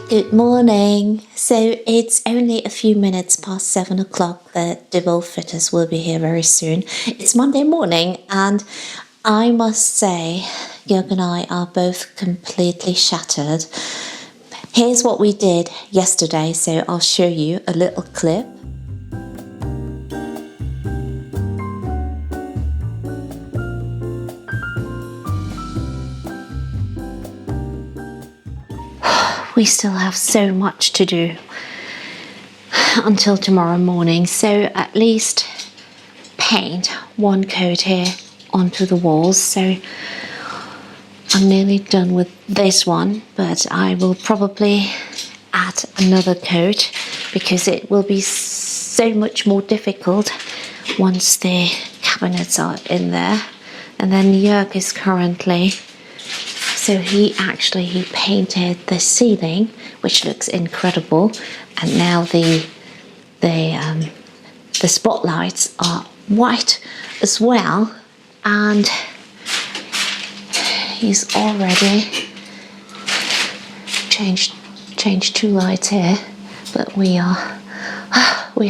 Good morning. So it's only a few minutes past 7 o'clock. The deVOL fitters will be here very soon. It's Monday morning and I must say Joerg and I are both completely shattered. Here's what we did yesterday, so I'll show you a little clip. We still have so much to do until tomorrow morning, so at least paint one coat here onto the walls. So I'm nearly done with this one, but I will probably add another coat because it will be so much more difficult once the cabinets are in there. And then Joerg is currently, so he painted the ceiling, which looks incredible, and now the spotlights are white as well, and he's already changed two lights here, but we are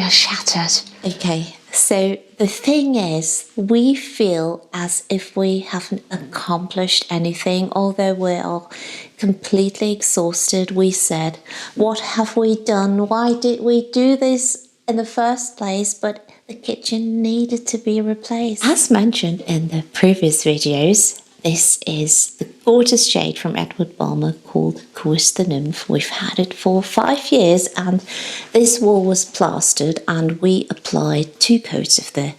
shattered. Okay, so the thing is, we feel as if we haven't accomplished anything, although we're all completely exhausted. We said, what have we done? Why did we do this in the first place? But the kitchen needed to be replaced. As mentioned in the previous videos, this is the gorgeous shade from Edward Bulmer called Kirsten. We've had it for 5 years, and this wall was plastered, and we applied 2 coats of the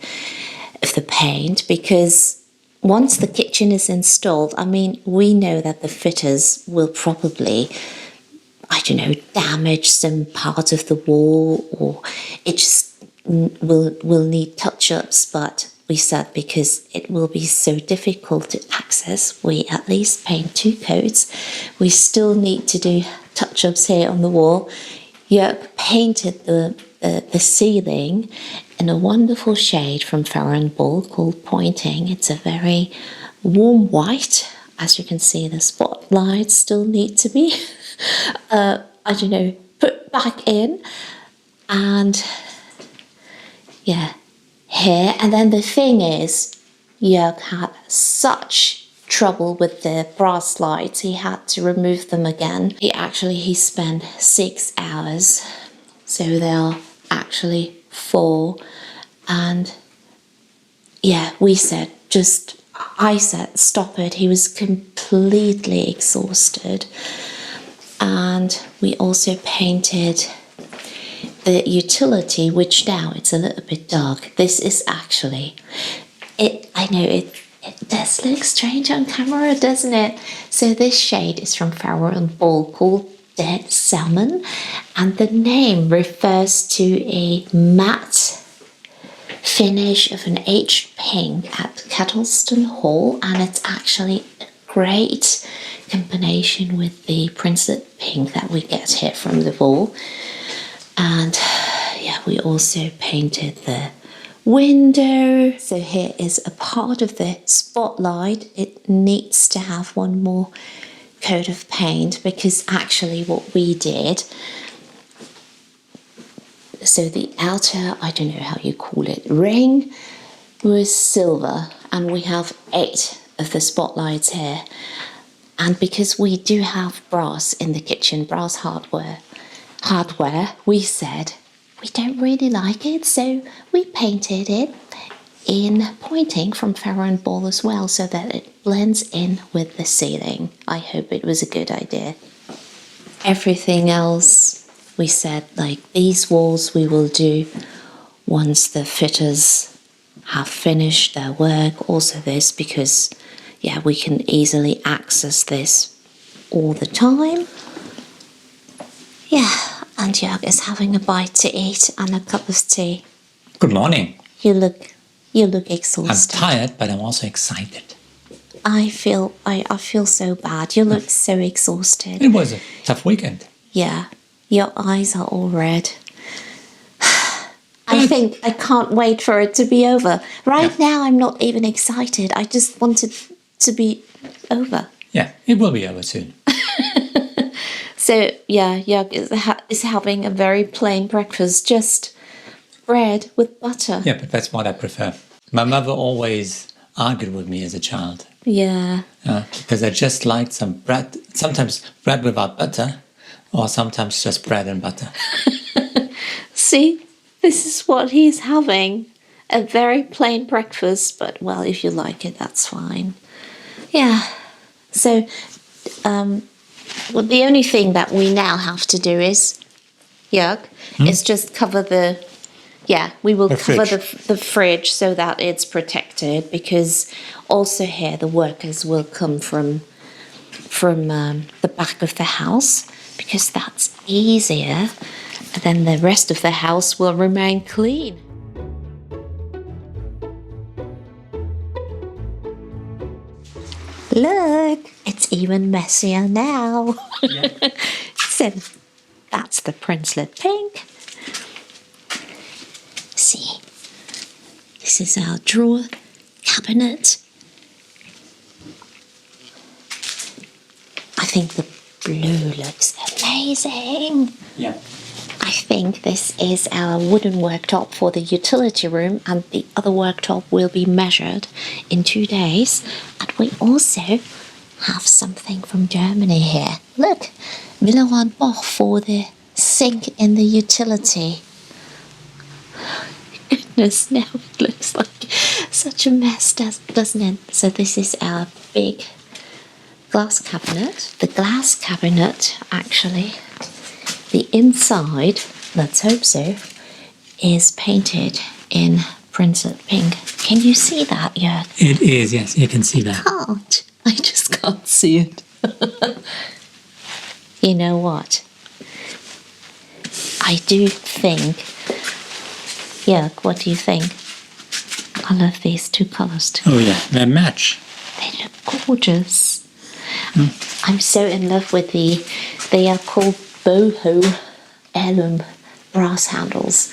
paint because once the kitchen is installed, I mean, we know that the fitters will probably, I don't know, damage some part of the wall, or it just will need touch-ups, but we said because it will be so difficult to access, we at least paint 2 coats. We still need to do touch-ups here on the wall. Joerg painted the ceiling in a wonderful shade from Farrow & Ball called Pointing. It's a very warm white. As you can see, the spotlights still need to be, put back in. And yeah, here. And then the thing is, Joerg had such trouble with the brass lights, he had to remove them again. He spent 6 hours, so there are actually 4. And yeah, I said stop it. He was completely exhausted. And we also painted the utility, which now it's a little bit dark. This is actually, I know it does look strange on camera, doesn't it? So this shade is from Farrow & Ball called Dead Salmon, and the name refers to a matte finish of an aged pink at Kettleston Hall, and it's actually a great combination with the Princelet pink that we get here from deVOL. And yeah, we also painted the window. So here is a part of the spotlight. It needs to have one more coat of paint because actually what we did, so the outer, I don't know how you call it, ring was silver, and we have 8 of the spotlights here. And because we do have brass in the kitchen, brass hardware, we said we don't really like it, so we painted it in Pointing from Farrow & Ball as well, so that it blends in with the ceiling. I hope it was a good idea. Everything else, we said, like these walls we will do once the fitters have finished their work. Also this, because yeah, we can easily access this all the time. Yeah, and Joerg is having a bite to eat and a cup of tea. Good morning. You look exhausted. I'm tired, but I'm also excited. I feel so bad. You look so exhausted. It was a tough weekend. Yeah, your eyes are all red. I think I can't wait for it to be over. Right now, I'm not even excited. I just want it to be over. Yeah, it will be over soon. So, yeah, Jörg is having a very plain breakfast, just bread with butter. Yeah, but that's what I prefer. My mother always argued with me as a child. Yeah. Because I just liked some bread, sometimes bread without butter, or sometimes just bread and butter. See, this is what he's having. A very plain breakfast, but, well, if you like it, that's fine. Yeah. So, well, the only thing that we now have to do is, Jörg, is just cover we will cover the fridge so that it's protected, because also here the workers will come from the back of the house, because that's easier, and then the rest of the house will remain clean. Look, it's even messier now. Yeah. So that's the Princelet pink. See, this is our drawer cabinet. I think the blue looks amazing. Yeah. I think this is our wooden worktop for the utility room, and the other worktop will be measured in 2 days. And we also have something from Germany here. Look, Miller & Boch for the sink in the utility. Goodness, now it looks like such a mess, doesn't it? So this is our big glass cabinet. The glass cabinet, actually, the inside, let's hope so, is painted in Princelet pink. Can you see that yet? It is, yes, you can see that. Can't. I just can't see it. You know what? I do think, Jörg, what do you think? I love these two colours too. Oh yeah, they match. They look gorgeous. I'm so in love with they are called boho heirloom brass handles,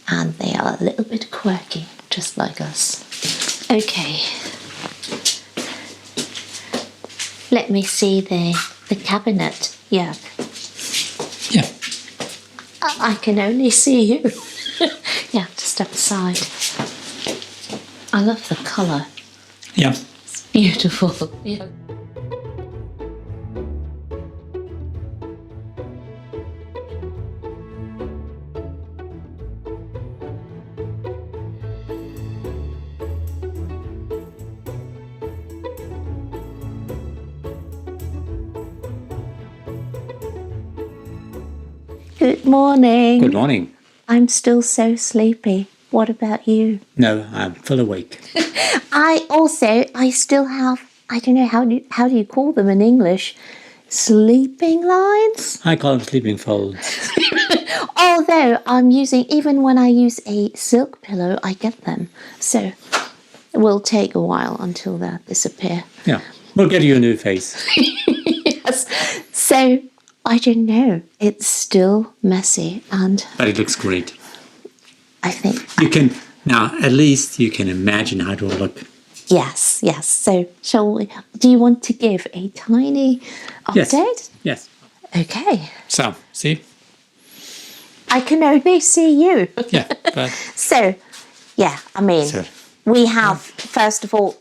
and they are a little bit quirky, just like us. Okay. Let me see the cabinet. Yeah. Yeah. I can only see you. Yeah, to step aside. I love the colour. Yeah. It's beautiful. Yeah. Good morning. Good morning. I'm still so sleepy. What about you? No, I'm full awake. I still have, I don't know, how do you call them in English? Sleeping lines? I call them sleeping folds. Although even when I use a silk pillow, I get them. So it will take a while until they disappear. Yeah, we'll get you a new face. Yes. So I don't know. It's still messy, and But it looks great. I think You can, now at least you can imagine how it will look. yes. So shall we? Do you want to give a tiny update? Yes. Okay. So, see? I can only see you. Yeah, but So, yeah, I mean, So- we have, first of all,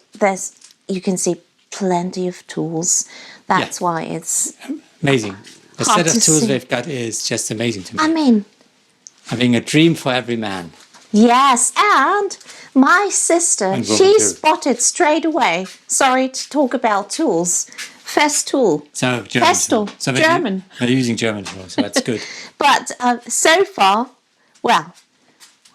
you can see plenty of tools. That's why it's, amazing. The Hard set of to tools see. they've got is just amazing to me. I mean, Having a dream for every man. yes, and my sister, And woman she too. spotted straight away. Sorry to talk about tools. Festool. So, German. Pestle, tools. So German. They're using German tools, so that's good. But so far, well,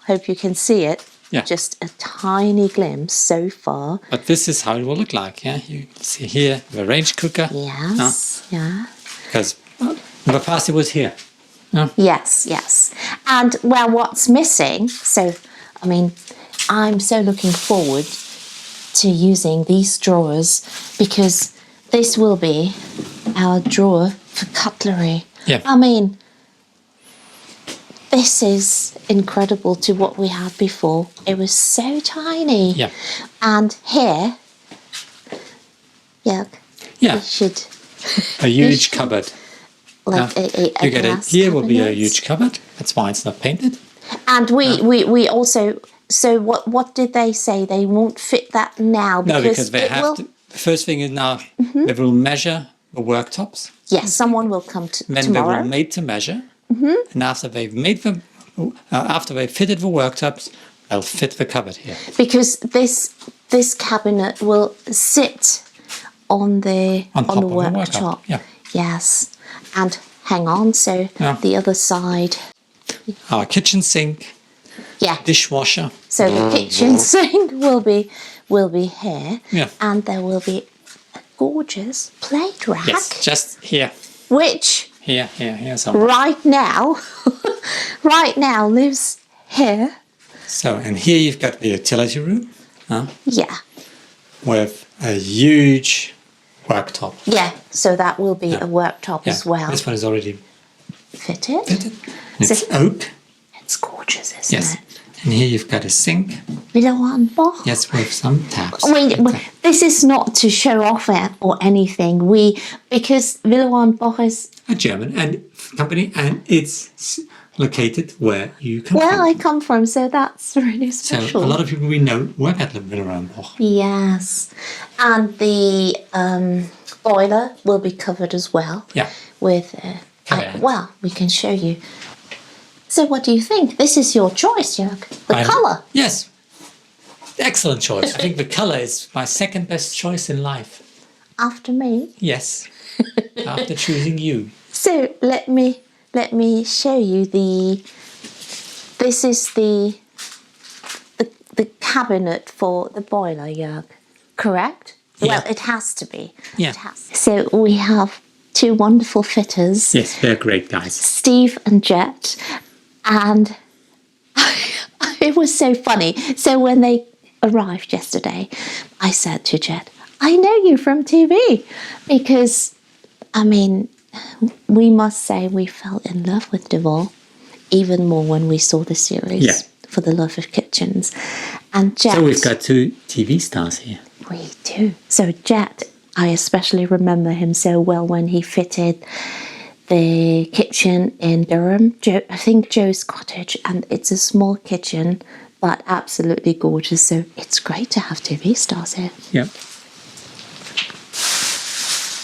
hope you can see it. Yeah. Just a tiny glimpse so far. But this is how it will look like, yeah? You can see here the range cooker. Yes, yeah. Because in the past it was here. Yes. And, well, what's missing, so, I mean, I'm so looking forward to using these drawers, because this will be our drawer for cutlery. Yeah. I mean, this is incredible to what we had before. It was so tiny. Yeah. And here, Yeah. we should... A huge cupboard. like a you get it. glass Here will be a cabinet. huge cupboard. That's why it's not painted. And we also, so what did they say? They won't fit that now No, because they it have will, to. The first thing is now they will measure the worktops. yes, someone will come Then tomorrow. they will made to measure. And after they've made them, after they've fitted the worktops, they'll fit the cupboard here. Because this cabinet will sit on the On top of the worktop. Yeah. Yes. And hang on, so Yeah. the other side. Our kitchen sink, Yeah. dishwasher. So the kitchen sink will be here. Yeah. And there will be a gorgeous plate rack. Yes, just here. Which Here somewhere. right now lives here. So, and here you've got the utility room Yeah. with a huge worktop. Yeah. So that will be a worktop Yeah, as well. this one is already Fitted. fitted. It's oak. It's gorgeous, isn't Yes. it? And here you've got a sink. Villa-Boch. Yes, with some taps. Wait, this is not to show off it or anything. Because Villa-Boch is, A German and company, and it's located where you come where from. I come from, so that's really So special. a lot of people we know work at Villa-Boch. Yes. And the boiler will be covered as well. Yeah. With, Caveat. well, we can show you. So what do you think? This is your choice, Joerg. The colour. Yes. Excellent choice. I think the colour is my second best choice in life. After me. Yes. After choosing you. So let me show you this is the cabinet for the boiler, Joerg. Correct? Yeah. Well, it has to be. Yeah. It has. So we have two wonderful fitters, Yes, they're great guys. Steve and Jet, and it was so funny. So when they arrived yesterday, I said to Jet, I know you from TV, because, I mean, we must say we fell in love with deVOL even more when we saw the series. Yeah. For the Love of Kitchens. And Jet... So we've got two TV stars here. We do. So Jet, I especially remember him so well when he fitted the kitchen in Durham. I think Joe's cottage, and it's a small kitchen, but absolutely gorgeous. So it's great to have TV stars here. Yeah.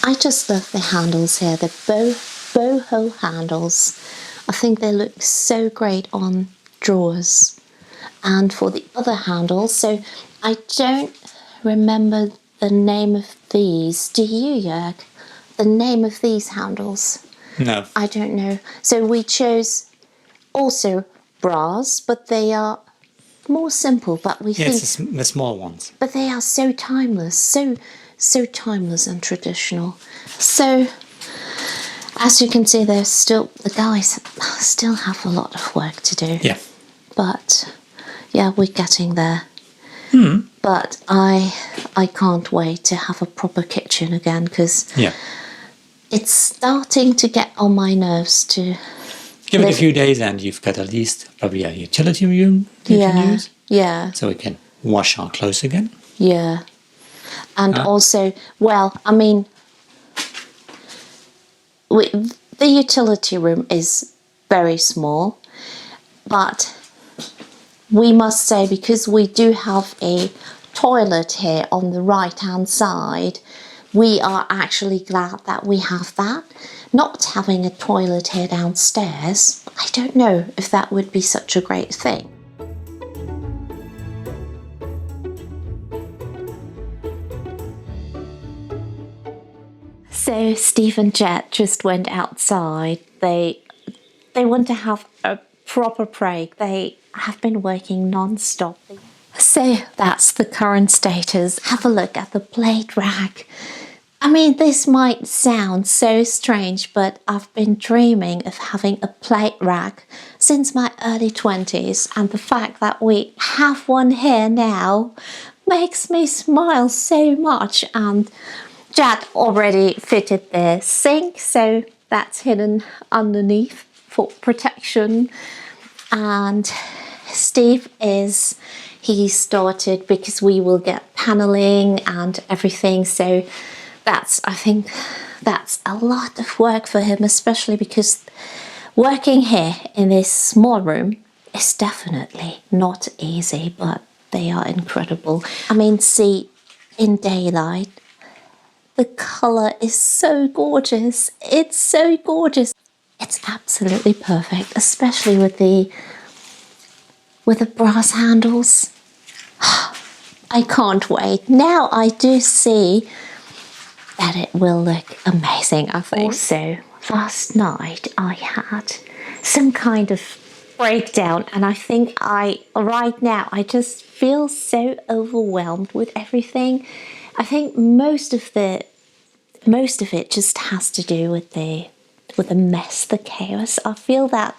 I just love the handles here, the boho handles. I think they look so great on drawers. And for the other handles, so I don't remember the name of these. Do you, Joerg? The name of these handles? No. I don't know. So we chose also bras, but they are more simple, but we think... It's the small ones. But they are so timeless, so timeless and traditional. So, as you can see, the guys still have a lot of work to do. Yeah. But, yeah, we're getting there. But I can't wait to have a proper kitchen again, because Yeah. it's starting to get on my nerves to... Give it a few days and you've got at least probably a utility room you can use. Yeah. So we can wash our clothes again. Yeah. And also, well, I mean, the utility room is very small, but we must say, because we do have a toilet here on the right-hand side, we are actually glad that we have that. Not having a toilet here downstairs, I don't know if that would be such a great thing. So Steve and Jet just went outside. They want to have a proper break. They have been working non-stop. So that's the current status. Have a look at the plate rack. I mean, this might sound so strange, but I've been dreaming of having a plate rack since my early 20s, and the fact that we have one here now makes me smile so much. And Jet already fitted the sink, so that's hidden underneath for protection. And Steve he started, because we will get paneling and everything, so I think that's a lot of work for him, especially because working here in this small room is definitely not easy, but they are incredible. I mean, see, in daylight, the color is so gorgeous. It's so gorgeous. It's absolutely perfect, especially with the brass handles. I can't wait. Now I do see that it will look amazing, I think. Also, last night I had some kind of breakdown, and I think right now I just feel so overwhelmed with everything. I think most of it just has to do with the mess, the chaos. I feel that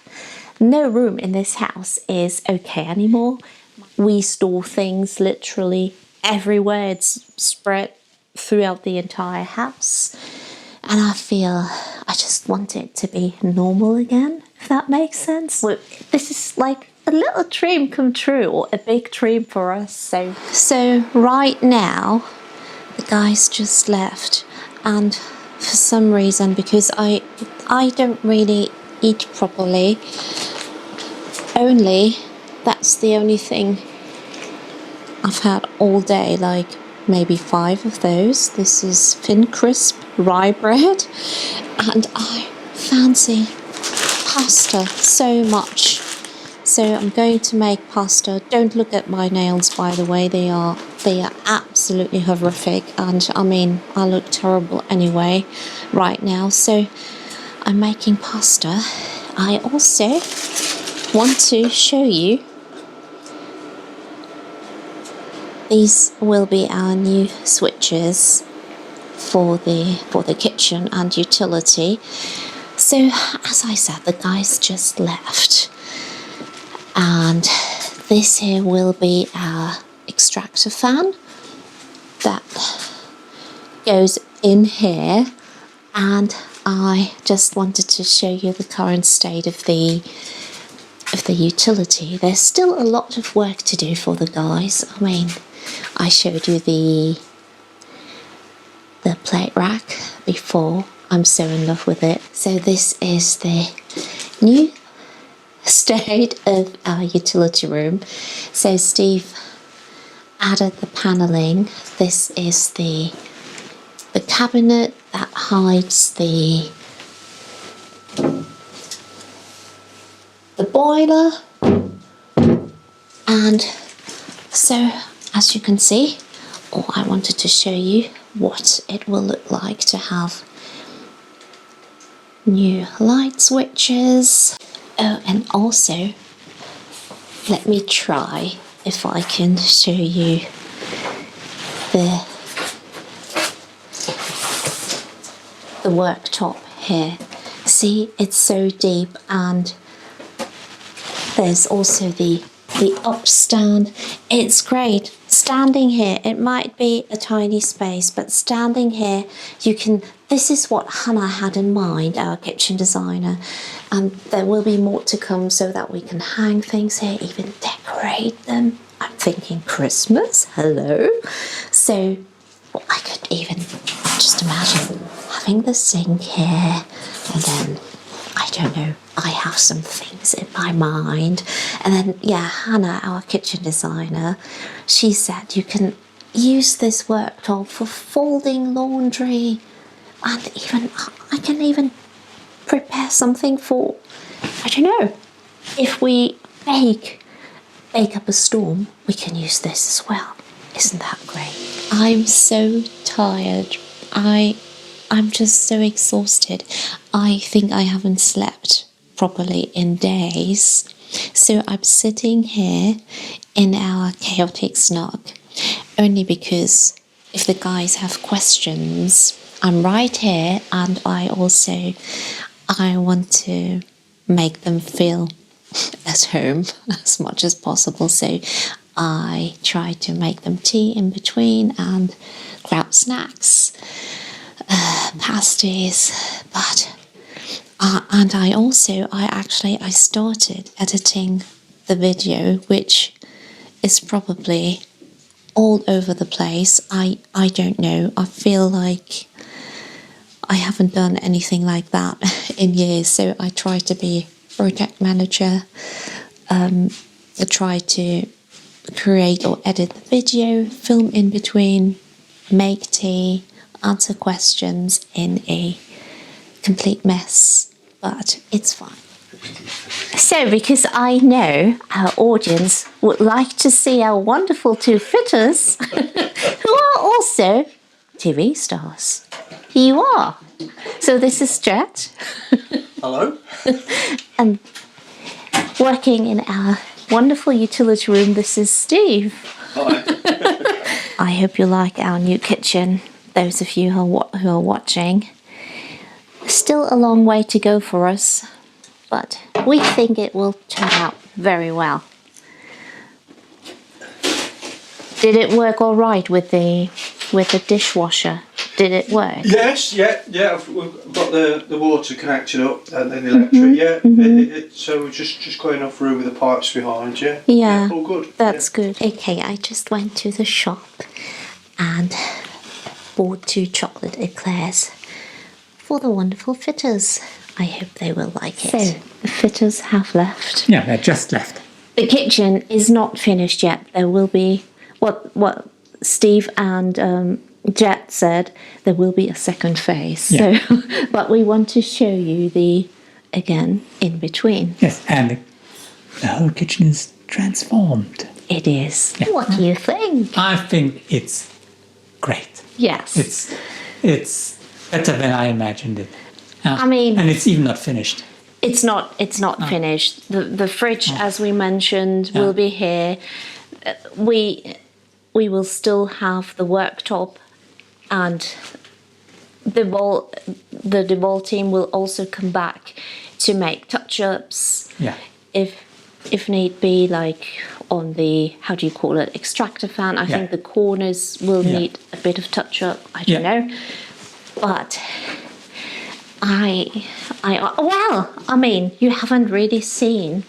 no room in this house is okay anymore. We store things literally everywhere. It's spread throughout the entire house. And I feel I just want it to be normal again, if that makes sense. This is like a little dream come true, or a big dream for us. So right now, the guys just left, and for some reason, because I don't really eat properly, that's the only thing I've had all day, like maybe 5 of those. This is thin crisp rye bread, and I fancy pasta so much. So I'm going to make pasta. Don't look at my nails, by the way. They are absolutely horrific, and I mean, I look terrible anyway right now. So I'm making pasta. I also want to show you, these will be our new switches for the kitchen and utility. So as I said, the guys just left, and this here will be our extractor fan that goes in here, and I just wanted to show you the current state of the utility. There's still a lot of work to do for the guys. I mean, I showed you the plate rack before. I'm so in love with it. So this is the new state of our utility room. So Steve added the paneling. This is the cabinet that hides the boiler, and so as you can see, or I wanted to show you what it will look like to have new light switches. Oh, and also let me try if I can show you the worktop here. See, it's so deep, and there's also the upstand. It's great. Standing here, it might be a tiny space, but standing here, you can, this is what Hannah had in mind, our kitchen designer, and there will be more to come so that we can hang things here, even decorate them. I'm thinking Christmas, hello. So I could even just imagine having the sink here, and then, I don't know, I have some things in my mind. And then, yeah, Hannah, our kitchen designer, she said you can use this worktop for folding laundry, and even I can even prepare something for, I don't know, if we bake up a storm, we can use this as well. Isn't that great? I'm so tired. I'm just so exhausted. I think I haven't slept properly in days. So I'm sitting here in our chaotic snug only because if the guys have questions, I'm right here, and I want to make them feel at home as much as possible. So I try to make them tea in between and grab snacks, pasties, but and I started editing the video, which is probably all over the place. I don't know. I feel like I haven't done anything like that in years, so I try to be project manager. I try to create or edit the video, film in between, make tea, answer questions in a complete mess, but it's fine. So, because I know our audience would like to see our wonderful two fitters who are also TV stars. You are. So this is Jet. Hello. And working in our wonderful utility room, this is Steve. Hi. I hope you like our new kitchen, those of you who are watching. Still a long way to go for us, but we think it will turn out very well. Did it work all right with the dishwasher? Did it work? Yes, yeah. We've got the water connected up and then the electric. So we're just going off through with the pipes behind. Yeah. All good. That's good. Okay, I just went to the shop and bought 2 chocolate eclairs for the wonderful fitters. I hope they will like it. So the fitters have left. Yeah, they just left. The kitchen is not finished yet. There will be what Steve and Jet said. There will be a second phase. Yeah. So, but we want to show you the again in between. Yes, and the whole kitchen is transformed. It is. Yeah. What do you think? I think it's great. Yes. It's better than I imagined it. I mean, and it's even not finished. It's not finished. The fridge, as we mentioned, will be here. We will still have the worktop, and the deVOL team will also come back to make touch-ups. Yeah. If need be, like on the, how do you call it, extractor fan. I think the corners will need a bit of touch-up. I don't know, but I mean, you haven't really seen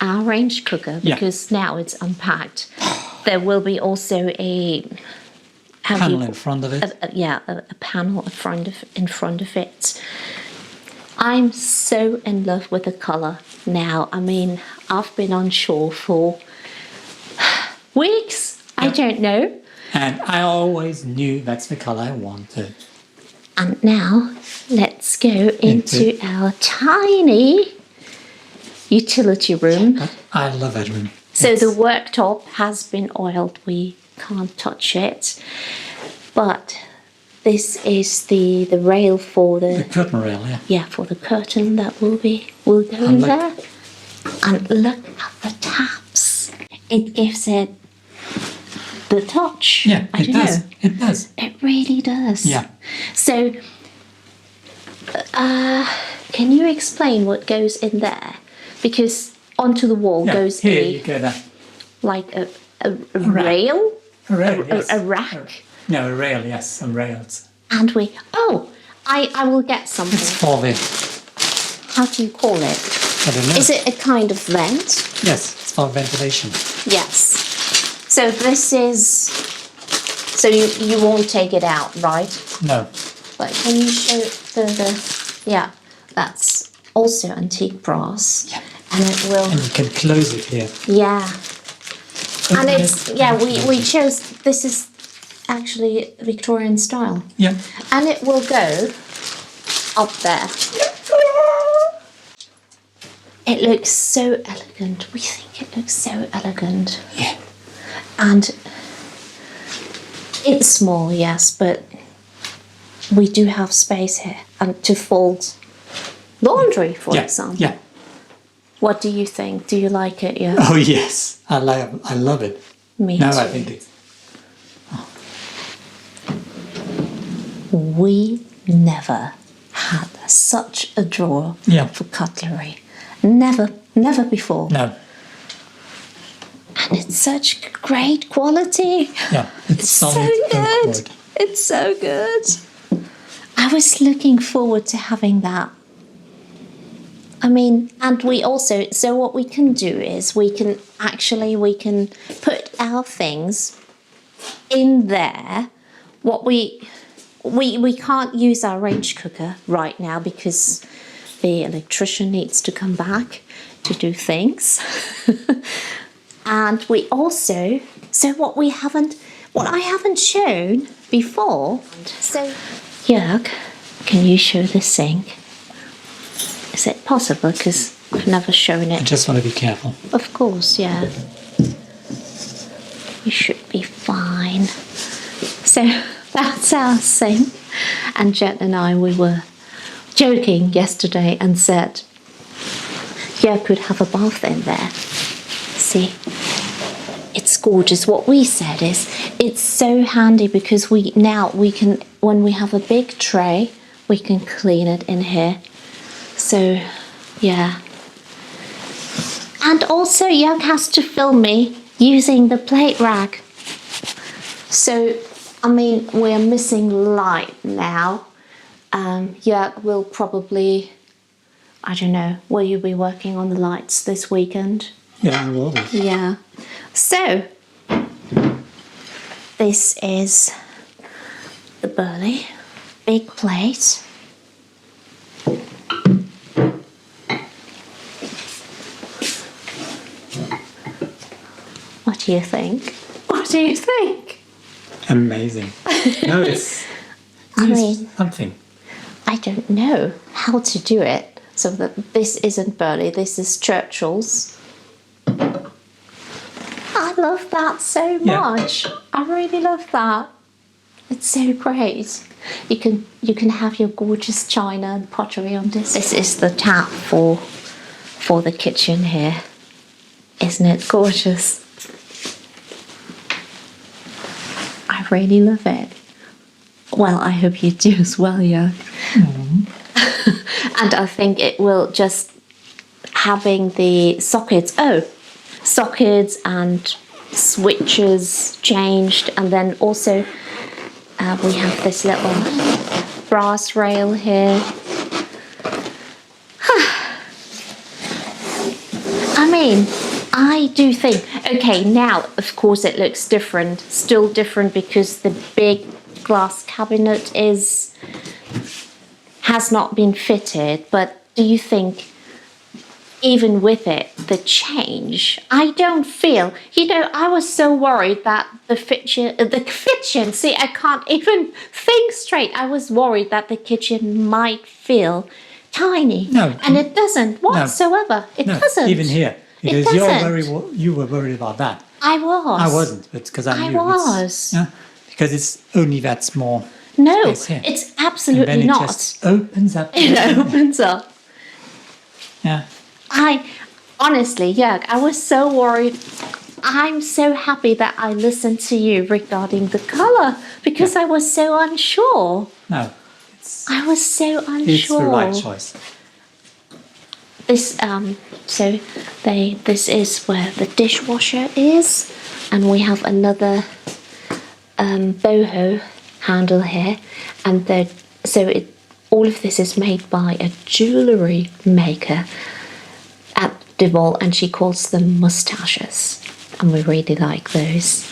our range cooker because now it's unpacked. There will be also a panel in front of it. A panel in front of it. I'm so in love with the colour now. I mean, I've been unsure for weeks. I don't know. And I always knew that's the colour I wanted. And now let's go into our tiny utility room. I love that room. So the worktop has been oiled. We can't touch it. But this is the rail for the curtain rail, for the curtain that will go in there. And look at the taps. It gives it the touch. Yeah, I don't know. It does. It really does. Yeah. So, can you explain what goes in there? Because onto the wall goes here you go there. Like a rail? A rail, yes. A rack? No, a rail, yes, some rails. And I will get something. It's for the... How do you call it? I don't know. Is it a kind of vent? Yes, it's for ventilation. Yes. So this is... So you won't take it out, right? No. But can you show the yeah, that's also antique brass. Yeah. And it will... And you can close it here. Yeah. And it's, we chose, this is actually Victorian style. Yeah. And it will go up there. It looks so elegant. We think it looks so elegant. Yeah. And it's small, yes, but we do have space here and to fold laundry, for example. Yeah. What do you think? Do you like it? Yeah. Oh yes, I love it. Me too. too. I think it's... We never had such a drawer for cutlery. Never before. No. And it's such great quality. Yeah, it's so solid good. wood. It's so good. I was looking forward to having that. I mean, and we also, so what we can do is we can put our things in there. What we we can't use our range cooker right now because the electrician needs to come back to do things. And we also, so what I haven't shown before, so Joerg, can you show the sink? Is it possible? Because I've never shown I it. just want to be careful. Of course, yeah. You should be fine. So that's our sink. And Jet and I, we were joking yesterday and said, yeah, could have a bath in there. See, it's gorgeous. What we said is, it's so handy because we can, when we have a big tray, we can clean it in here. So, yeah. And also, Joerg has to film me using the plate rack. So, I mean, we're missing light now. Joerg will probably, I don't know, will you be working on the lights this weekend? Yeah, I will be. Yeah. So, this is the burley, big plate. What do you think? What do you think? Amazing. No, it's I mean, something. I don't know how to do it so that this isn't burley, this is Churchill's. I love that so much. I really love that. It's so great. You can have your gorgeous china and pottery on this. This is the tap for the kitchen here. Isn't it gorgeous? I really love it. Well, I hope you do as well, yeah. And I think it will just having the sockets and switches changed, and then also we have this little brass rail here. I mean, I do think, okay, now of course it looks different, still different because the big glass cabinet has not been fitted, but do you think even with it, the change, I don't feel, I was so worried that the kitchen, see, I can't even think straight. I was worried that the kitchen might feel tiny. No. And it doesn't whatsoever. It doesn't. Even here. Because doesn't. you were worried about that. I was. I wasn't, but because I knew. was. Because it's only that small No, space here. it's absolutely and then not. It just opens up. It opens up. Yeah. Honestly, Joerg, I was so worried. I'm so happy that I listened to you regarding the colour because I was so unsure. No. I was so unsure. It's the right choice. This this is where the dishwasher is, and we have another boho handle here, and all of this is made by a jewellery maker at deVOL, and she calls them moustaches, and we really like those.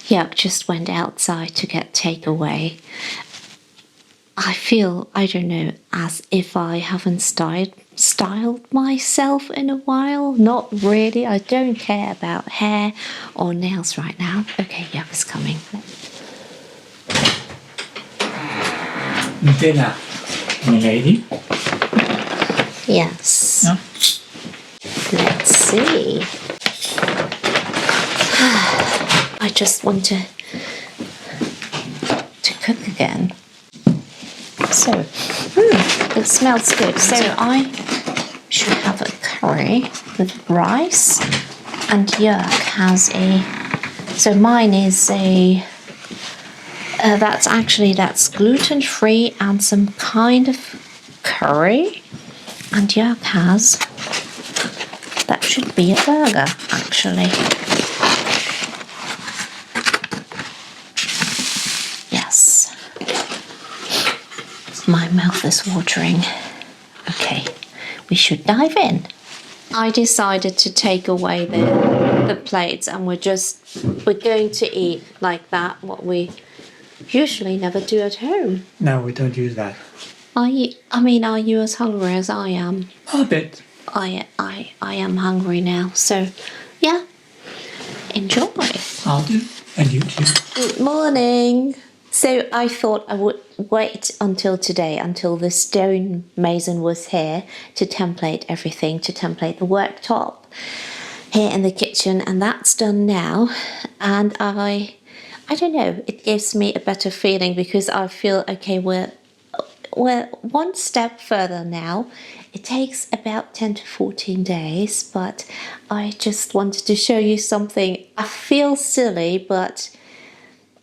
Joerg just went outside to get takeaway. I feel, I don't know, as if I haven't styled myself in a while. Not really. I don't care about hair or nails right now. Okay, Joerg is coming. Dinner, lady. Yes. No? Let's see. I just want to cook again. So, it smells good. So I should have a curry with rice, and Joerg has so mine is that's gluten-free and some kind of curry, and Joerg has, that should be a burger actually. Yes. My mouth is watering. Okay, we should dive in. I decided to take away the plates, and we're going to eat like that, what we usually never do at home. No, we don't use that. Are you as hungry as I am? A bit. I am hungry now, so yeah, enjoy. I'll do. And you too. Good morning. So I thought I would wait until today, until the stone mason was here to template everything, to template the worktop here in the kitchen, and that's done now. And I don't know, it gives me a better feeling because I feel okay, we're one step further now. It takes about 10 to 14 days, but I just wanted to show you something. I feel silly, but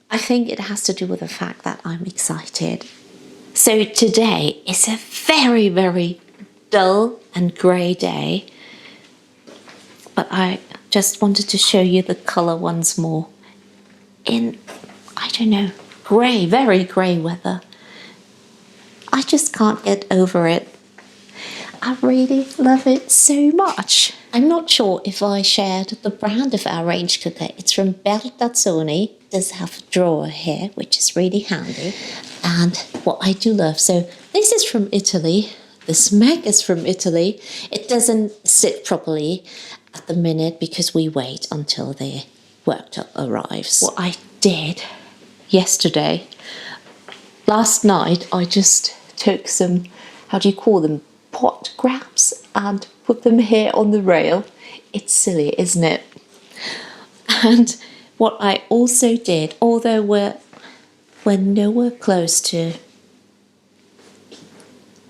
I think it has to do with the fact that I'm excited. So today is a very, very dull and grey day, but I just wanted to show you the colour once more in, I don't know, grey, very grey weather. I just can't get over it. I really love it so much. I'm not sure if I shared the brand of our range cooker. It's from Bertazzoni. It does have a drawer here, which is really handy. And what I do love, so this is from Italy. The smeg is from Italy. It doesn't sit properly at the minute because we wait until the worktop arrives. What I did yesterday, last night, I just took some, how do you call them, pot grabs and put them here on the rail. It's silly, isn't it? And what I also did, although we're nowhere close to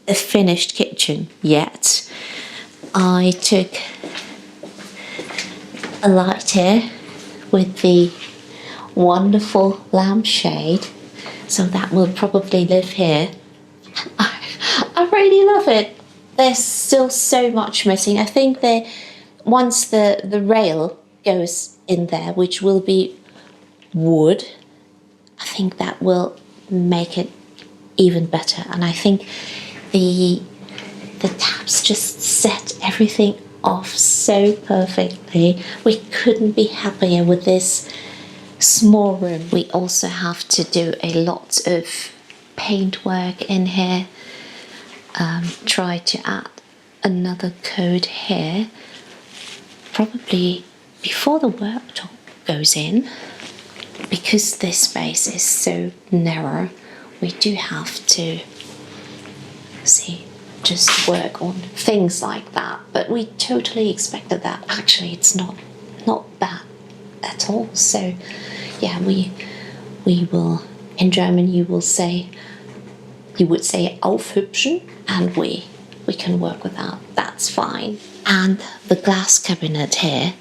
a finished kitchen yet, I took a lighter with the wonderful lampshade, so that will probably live here. I really love it. There's still so much missing. I think once the rail goes in there, which will be wood, I think that will make it even better. And I think the taps just set everything off so perfectly. We couldn't be happier with this small room. We also have to do a lot of paint work in here. Try to add another coat here, probably before the worktop goes in, because this space is so narrow. We do have to just work on things like that, but we totally expected that. Actually, it's not bad at all. So yeah, we will, in German you would say aufhübschen, and we can work with that. That's fine. And the glass cabinet here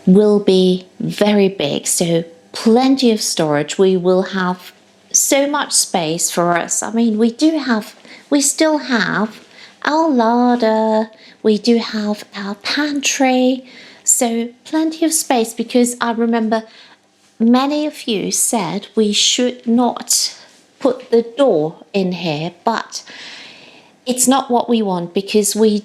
will be very big, so plenty of storage. We will have so much space for us. I mean, we still have our larder, we do have our pantry, so plenty of space, because I remember many of you said we should not put the door in here, but it's not what we want, because we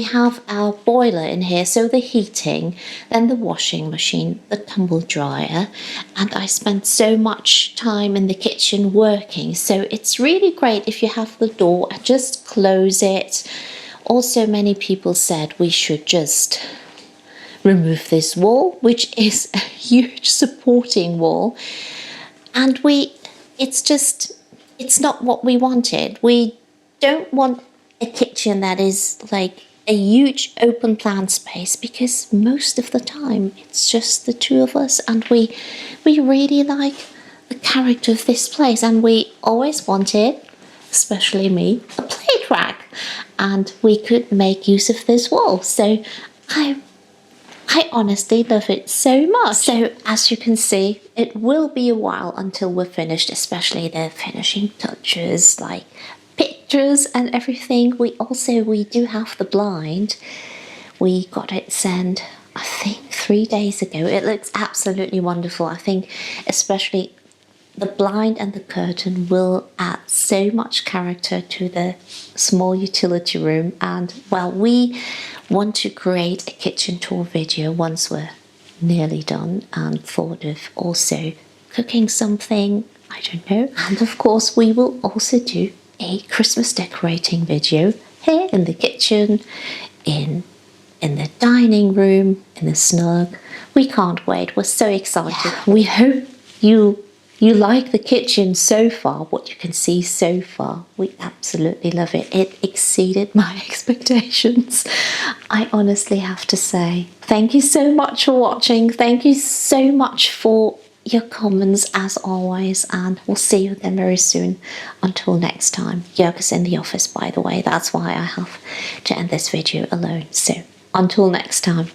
have our boiler in here, so the heating, then the washing machine, the tumble dryer, and I spent so much time in the kitchen working, so it's really great if you have the door and just close it. Also, many people said we should just remove this wall, which is a huge supporting wall, and it's not what we wanted. We don't want a kitchen that is like a huge open plan space, because most of the time it's just the two of us, and we really like the character of this place, and we always wanted, especially me, a plate rack, and we could make use of this wall. So I honestly love it so much. So as you can see, it will be a while until we're finished, especially the finishing touches like pictures and everything. We do have the blind. We got it sent, I think, 3 days ago. It looks absolutely wonderful. I think especially the blind and the curtain will add so much character to the small utility room. And well, we want to create a kitchen tour video once we're nearly done, and thought of also cooking something I don't know. And of course, we will also do a Christmas decorating video here in the kitchen, in the dining room, in the snug. We can't wait. We're so excited. We hope you like the kitchen so far, what you can see so far. We absolutely love it. It exceeded my expectations. I honestly have to say. Thank you so much for watching. Thank you so much for your comments as always, and we'll see you again very soon. Until next time. Joerg is in the office, by the way. That's why I have to end this video alone. So until next time.